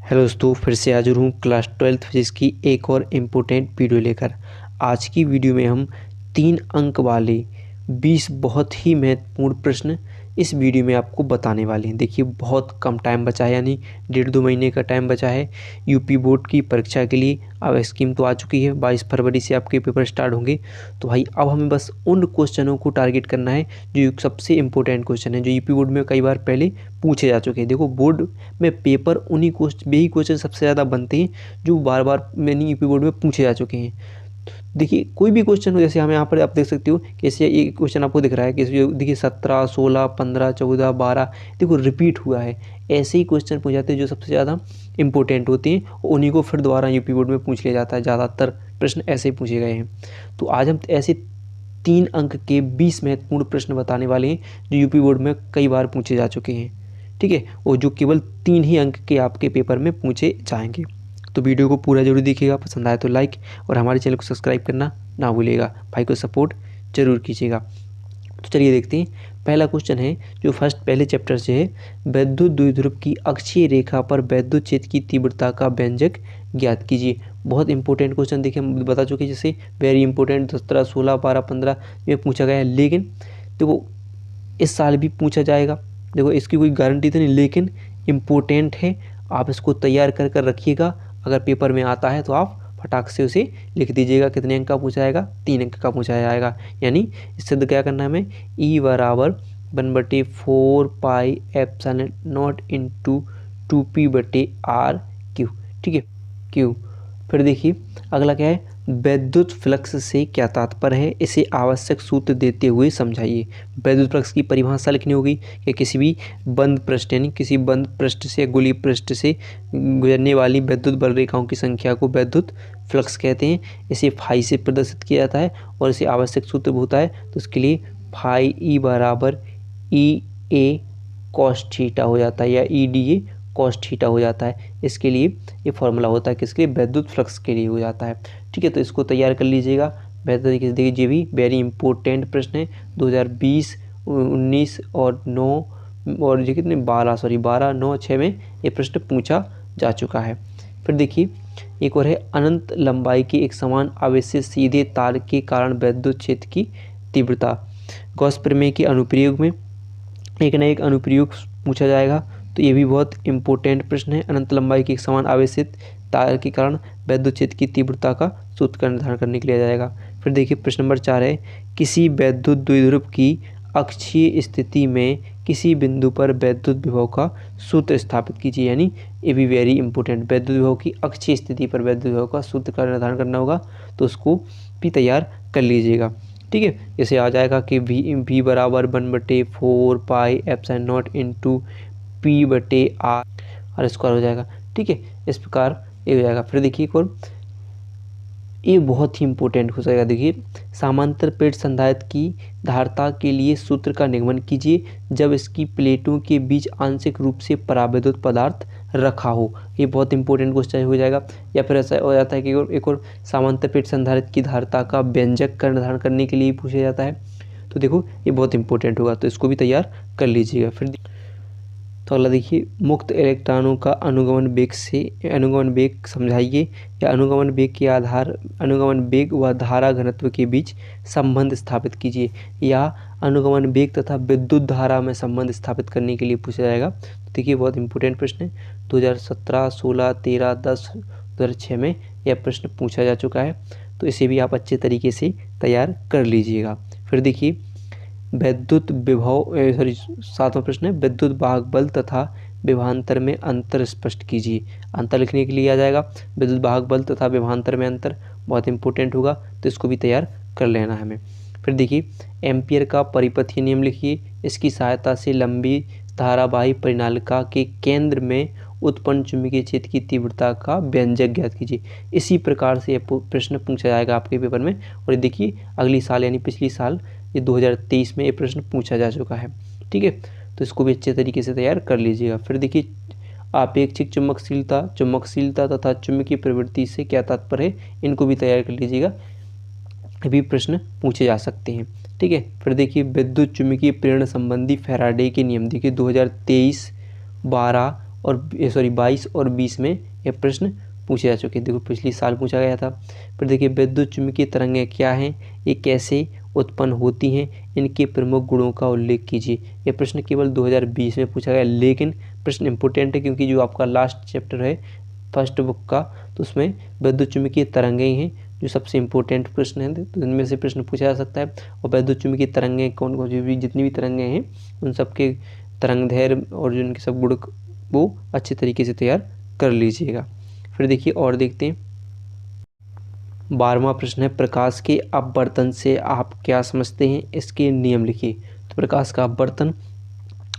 Hello दोस्तों, फिर से हाजिर हूँ क्लास 12th फिजिक्स की एक और इम्पोर्टेंट वीडियो लेकर। आज की वीडियो में हम 3 अंक वाले 20 बहुत ही महत्वपूर्ण प्रश्न इस वीडियो में आपको बताने वाले हैं। देखिए, बहुत कम टाइम बचा है, यानी 1.5-2 महीने का टाइम बचा है यूपी बोर्ड की परीक्षा के लिए। अब स्कीम तो आ चुकी है, 22 फरवरी से आपके पेपर स्टार्ट होंगे। तो भाई अब हमें बस उन क्वेश्चनों को टारगेट करना है जो सबसे इम्पोर्टेंट क्वेश्चन है, जो यूपी बोर्ड में कई बार पहले पूछे जा चुके हैं। देखो, बोर्ड में पेपर उन्हीं यही क्वेश्चन सबसे ज़्यादा बनते हैं जो बार बार मैंने यूपी बोर्ड में पूछे जा चुके हैं। देखिए, कोई भी क्वेश्चन हो, जैसे हम यहाँ पर आप देख सकते हो कैसे ये क्वेश्चन आपको दिख रहा है कि देखिए 17, 16, 15, 14, 12 देखो रिपीट हुआ है। ऐसे ही क्वेश्चन पूछ जाते हैं जो सबसे ज़्यादा इंपॉर्टेंट होते हैं, उन्हीं को फिर दोबारा यूपी बोर्ड में पूछ लिया जाता है। ज़्यादातर प्रश्न ऐसे ही पूछे गए हैं। तो आज हम ऐसे 3 अंक के 20 महत्वपूर्ण प्रश्न बताने वाले हैं जो यूपी बोर्ड में कई बार पूछे जा चुके हैं, ठीक है, और जो केवल 3 ही अंक के आपके पेपर में पूछे जाएंगे। तो वीडियो को पूरा जरूर देखिएगा, पसंद आए तो लाइक और हमारे चैनल को सब्सक्राइब करना ना भूलिएगा। भाई को सपोर्ट जरूर कीजिएगा। तो चलिए देखते हैं। पहला क्वेश्चन है जो पहले चैप्टर से है, वैद्युत द्विध्रुव की अक्षीय रेखा पर वैद्युत क्षेत्र की तीव्रता का व्यंजक ज्ञात कीजिए। बहुत इंपॉर्टेंट क्वेश्चन, देखिए हम बता चुके हैं, जैसे वेरी इंपॉर्टेंट 17, 16, 12, 15 में पूछा गया है। लेकिन देखो इस साल भी पूछा जाएगा। देखो इसकी कोई गारंटी तो नहीं, लेकिन इम्पोर्टेंट है। आप इसको तैयार कर कर रखिएगा। अगर पेपर में आता है तो आप फटाक से उसे लिख दीजिएगा। कितने अंक का पूछा जाएगा? 3 अंक का पूछा जाएगा। यानी इससे तो क्या करना है हमें, E बराबर 1/4 pi epsilon not into 2p/r Q, ठीक है, क्यू। फिर देखिए अगला क्या है, वैद्युत फ्लक्स से क्या तात्पर्य है, इसे आवश्यक सूत्र देते हुए समझाइए। वैद्युत फ्लक्स की परिभाषा लिखनी होगी कि किसी भी बंद पृष्ठ, यानी किसी बंद पृष्ठ से गोलीय पृष्ठ से गुजरने वाली वैद्युत बल रेखाओं की संख्या को वैद्युत फ्लक्स कहते हैं। इसे फाई से प्रदर्शित किया जाता है और इसे आवश्यक सूत्र होता है, तो इसके लिए फाई ई बराबर ई ए कॉस थीटा हो जाता है, या E D A cos theta हो जाता है। इसके लिए ये फॉर्मूला होता है, किसके लिए? वैद्युत फ्लक्स के लिए हो जाता है, ठीक है। तो इसको तैयार कर लीजिएगा बेहतर तरीके से। देखिए ये भी वेरी इंपॉर्टेंट प्रश्न है। 2020, 19 और 9 और ये कितने 12, 9, 6 में ये प्रश्न पूछा जा चुका है। फिर देखिए एक और है, अनंत लंबाई के एक समान आवेश से सीधे तार के कारण वैद्युत क्षेत्र की तीव्रता। गॉस प्रमेय के अनुप्रयोग में एक न एक अनुप्रयोग पूछा जाएगा, तो ये भी बहुत इंपॉर्टेंट प्रश्न है। अनंत लंबाई के एक समान आवेशित तार के कारण वैद्युत क्षेत्र की तीव्रता का सूत्र का निर्धारण करने के लिए जाएगा। फिर देखिए प्रश्न नंबर 4 है, किसी वैद्युत द्विध्रुव की अक्षीय स्थिति में किसी बिंदु पर वैद्युत विभव का सूत्र स्थापित कीजिए। यानी ये भी वेरी इंपॉर्टेंट, वैद्युत विभव की अक्षीय स्थिति पर वैद्युत विभव का सूत्र का निर्धारण करना होगा, तो उसको भी तैयार कर लीजिएगा, ठीक है। जैसे आ जाएगा कि v बराबर 1/4 pi epsilon not into p/r square हो जाएगा, ठीक है। इस प्रकार ये हो जाएगा। फिर देखिए एक और, ये बहुत ही इंपॉर्टेंट हो जाएगा। देखिए, समांतर प्लेट संधारित्र की धारिता के लिए सूत्र का निगमन कीजिए जब इसकी प्लेटों के बीच आंशिक रूप से परावैद्युत पदार्थ रखा हो। ये बहुत इंपॉर्टेंट क्वेश्चन हो जाएगा। या फिर ऐसा हो जाता है कि एक और समांतर प्लेट संधारित्र की धारिता का व्यंजक का निर्धारण करने के लिए पूछा जाता है। तो देखो ये बहुत इंपॉर्टेंट होगा, तो इसको भी तैयार कर लीजिएगा। फिर तो अगला देखिए, मुक्त इलेक्ट्रॉनों का अनुगमन वेग समझाइए, या अनुगमन वेग व धारा घनत्व के बीच संबंध स्थापित कीजिए। या अनुगमन वेग तथा विद्युत धारा में संबंध स्थापित करने के लिए पूछा जाएगा। तो देखिए बहुत इंपॉर्टेंट प्रश्न है। 2017, 16, 13, 10, 2006 में यह प्रश्न पूछा जा चुका है, तो इसे भी आप अच्छे तरीके से तैयार कर लीजिएगा। फिर देखिए वैद्युत विभव 7वां प्रश्न है, विद्युत वाहक बल तथा विभवांतर में अंतर स्पष्ट कीजिए। अंतर लिखने के लिए आ जाएगा विद्युत वाहक बल तथा विभवांतर में अंतर, बहुत इंपॉर्टेंट होगा, तो इसको भी तैयार कर लेना है हमें। फिर देखिए एम्पियर का परिपथीय नियम लिखिए, इसकी सहायता से लंबी धारावाही परिनालिका के केंद्र में उत्पन्न चुंबकीय क्षेत्र की तीव्रता का व्यंजक ज्ञात कीजिए। इसी प्रकार से प्रश्न पूछा जाएगा आपके पेपर में। और ये देखिए अगली साल यानी पिछली साल ये 2023 में ये प्रश्न पूछा जा चुका है, ठीक है। तो इसको भी अच्छे तरीके से तैयार कर लीजिएगा। फिर देखिए आपेक्षिक चुंबकशीलता तथा चुंबकीय प्रवृत्ति से क्या तात्पर्य है, इनको भी तैयार कर लीजिएगा, ये भी प्रश्न पूछे जा सकते हैं, ठीक है। फिर देखिए विद्युत चुंबकीय प्रेरण संबंधी फैराडे के नियम, देखिए 2023, 12 और 22 और 20 में ये प्रश्न पूछे जा चुके हैं। देखो पिछले साल पूछा गया था। फिर देखिए विद्युत चुम्बकीय तरंगें क्या हैं, ये कैसे उत्पन्न होती हैं, इनके प्रमुख गुणों का उल्लेख कीजिए। ये प्रश्न केवल 2020 में पूछा गया, लेकिन प्रश्न इंपॉर्टेंट है क्योंकि जो आपका लास्ट चैप्टर है फर्स्ट बुक का, तो उसमें विद्युत चुम्बकीय तरंगें हैं जो सबसे इम्पोर्टेंट प्रश्न है, तो इनमें से प्रश्न पूछा जा सकता है। और विद्युत चुम्बकीय तरंगें कौन कौन सी, जितनी भी तरंगें हैं उन सबके तरंगदैर्घ्य और जो इनके सब गुण वो अच्छे तरीके से तैयार कर लीजिएगा। फिर देखिए और देखते हैं 12वां प्रश्न है, प्रकाश के अपवर्तन से आप क्या समझते हैं, इसके नियम लिखिए। तो प्रकाश का अपवर्तन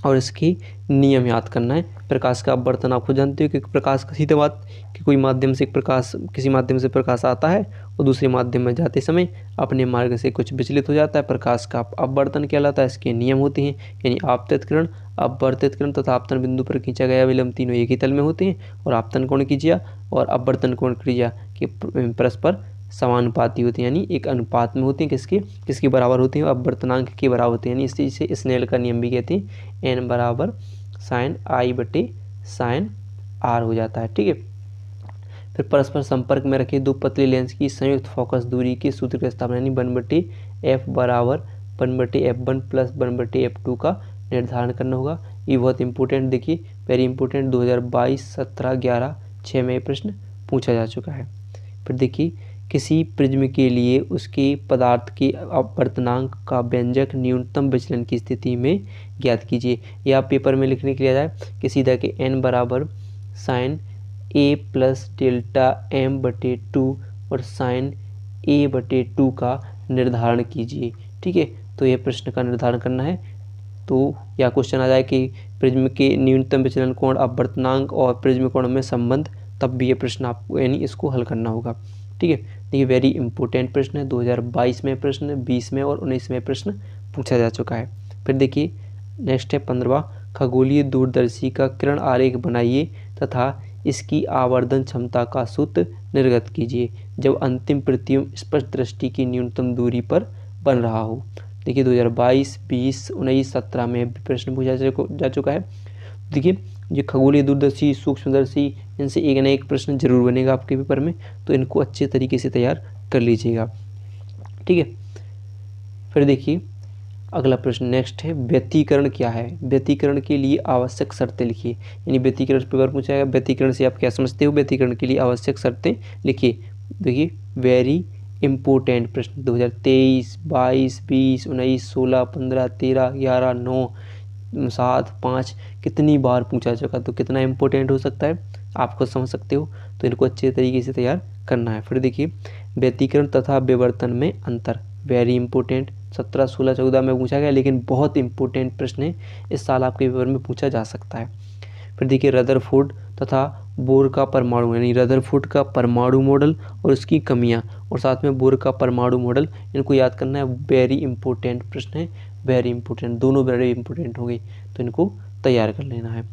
और इसकी नियम याद करना है। प्रकाश का अपवर्तन आपको जानते हो कि प्रकाश का सीधे बात कि कोई माध्यम से प्रकाश, किसी माध्यम से प्रकाश आता है और दूसरे माध्यम में जाते समय अपने मार्ग से कुछ विचलित हो जाता है, प्रकाश का अपवर्तन कहलाता है। इसके नियम होते हैं, यानी आपतित किरण, अपवर्तित किरण तथा आपतन बिंदु पर खींचा गया विलंब तीनों एक ही तल में होते हैं, और आपतन कोण क्रिया और अपवर्तन कोण क्रिया के परस्पर समानुपाती होते हैं, यानी एक अनुपात में होते हैं, किसके बराबर होते हैं, अपवर्तनांक के बराबर होते हैं। यानी इस चीज़ से स्नेल का नियम भी कहते हैं, n बराबर साइन आई बटे साइन आर हो जाता है। ठीक है। फिर परस्पर संपर्क में रखे दो पतले लेंस की संयुक्त फोकस दूरी के सूत्र का स्थापना, यानी 1/f बराबर 1/f1 प्लस 1/f2 का निर्धारण करना होगा। ये बहुत इंपॉर्टेंट, देखिए वेरी इंपॉर्टेंट, 2022, 17, 11, 6 में प्रश्न पूछा जा चुका है। फिर देखिए किसी प्रिज्म के लिए उसके पदार्थ के अपवर्तनांक का व्यंजक न्यूनतम विचलन की स्थिति में ज्ञात कीजिए। या आप पेपर में लिखने के लिए जाए कि सीधा कि n बराबर sine a plus delta m बटे 2 और साइन a बटे 2 का निर्धारण कीजिए। ठीक है, तो यह प्रश्न का निर्धारण करना है। तो या क्वेश्चन आ जाए कि प्रिज्म के न्यूनतम विचलन कोण, अपवर्तनांक और प्रिज्म कोण में संबंध, तब भी ये प्रश्न आपको यानी इसको हल करना होगा। ठीक है, देखिए वेरी इंपॉर्टेंट प्रश्न है, 2022 में प्रश्न, 20 में और 19 में प्रश्न पूछा जा चुका है। फिर देखिए नेक्स्ट है 15वां, खगोलीय दूरदर्शी का किरण आरेख बनाइए तथा इसकी आवर्धन क्षमता का सूत्र निर्गत कीजिए जब अंतिम प्रतिबिंब स्पष्ट दृष्टि की न्यूनतम दूरी पर बन रहा हो। देखिए 2022, 20, 19, 17 में भी प्रश्न पूछा जा चुका है। देखिए ये खगोलीय दूरदर्शी, सूक्ष्मदर्शी, इनसे एक ना एक प्रश्न जरूर बनेगा आपके पेपर में, तो इनको अच्छे तरीके से तैयार कर लीजिएगा। ठीक है, फिर देखिए अगला प्रश्न नेक्स्ट है, व्यतिकरण क्या है, व्यतिकरण के लिए आवश्यक शर्तें लिखिए। यानी व्यतिकरण पेपर पूछा जाएगा, व्यतिकरण से आप क्या समझते हो, व्यतिकरण के लिए आवश्यक शर्तें लिखिए। देखिए वेरी इंपॉर्टेंट प्रश्न 2023, 22, 20, 19, 16, 15, 13, 11, 9, 7, 5 कितनी बार पूछा चुका, तो कितना इंपॉर्टेंट हो सकता है आप खुद समझ सकते हो, तो इनको अच्छे तरीके से तैयार करना है। फिर देखिए व्यतिकरण तथा विवर्तन में अंतर, वेरी इंपॉर्टेंट, 17, 16, 14 में पूछा गया, लेकिन बहुत इंपॉर्टेंट प्रश्न है, इस साल आपके पेपर में पूछा जा सकता है। फिर देखिए रदरफोर्ड तथा बोर का परमाणु, यानी रदरफोर्ड का परमाणु मॉडल और उसकी कमियां, और साथ में बोर का परमाणु मॉडल, इनको याद करना है, वेरी इंपॉर्टेंट प्रश्न है, वेरी इंपॉर्टेंट, दोनों वेरी इंपॉर्टेंट होंगे, तो इनको तैयार कर लेना है।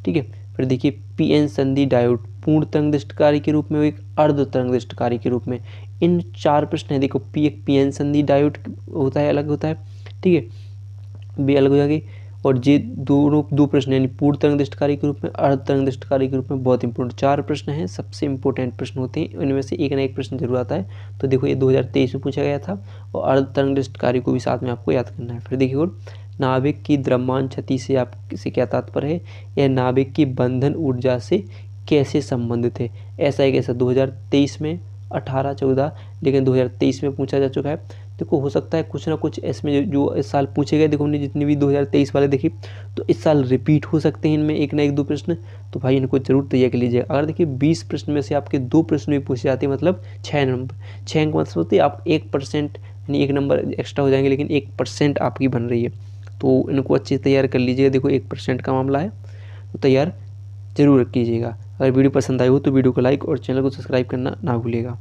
ठीक है, फिर देखिए पीएन संधि डायोड पूर्ण तरंगदृष्टकारी के रूप में, एक अर्ध तरंगदृष्टकारी के रूप में, इन 4 प्रश्न है। देखो पीएन संधि डायोड होता है, अलग होता है, ठीक है, भी अलग हो जाएगी, और ये दो प्रश्न यानी पूर्ण तरंगदृष्टकारी के रूप में, अर्ध तरंगदृष्टकारी के रूप में, बहुत इंपॉर्टेंट 4 प्रश्न हैं, सबसे इंपॉर्टेंट प्रश्न होते हैं, इनमें से एक ना एक प्रश्न जरूर आता है। तो देखो ये 2023 में पूछा गया था, और अर्ध तरंगदृष्टकारी को भी साथ में आपको याद करना है। फिर देखिए और नाभिक की द्रव्यमान क्षति से आपसे क्या तात्पर्य है, यह नाभिक की बंधन ऊर्जा से कैसे संबंधित है। ऐसा एक ऐसा 2023 में 18, 14, लेकिन 2023 में पूछा जा चुका है। देखो हो सकता है कुछ ना कुछ इसमें जो इस साल पूछे गए, देखो हमने जितने भी 2023 वाले देखी, तो इस साल रिपीट हो सकते हैं इनमें एक ना एक 2 प्रश्न, तो भाई इनको जरूर तैयार कर लीजिएगा। अगर देखिए 20 प्रश्न में से आपके 2 प्रश्न भी पूछे जाते हैं, मतलब 6 नंबर, 6 अंक मतलब होते हैं, आप 1% यानी 1 नंबर एक्स्ट्रा हो जाएंगे, लेकिन 1% आपकी बन रही है, तो इनको अच्छे से तैयार कर लीजिएगा। देखो 1% का मामला है, तो तैयार जरूर कीजिएगा। अगर वीडियो पसंद आई हो तो वीडियो को लाइक और चैनल को सब्सक्राइब करना ना भूलिएगा।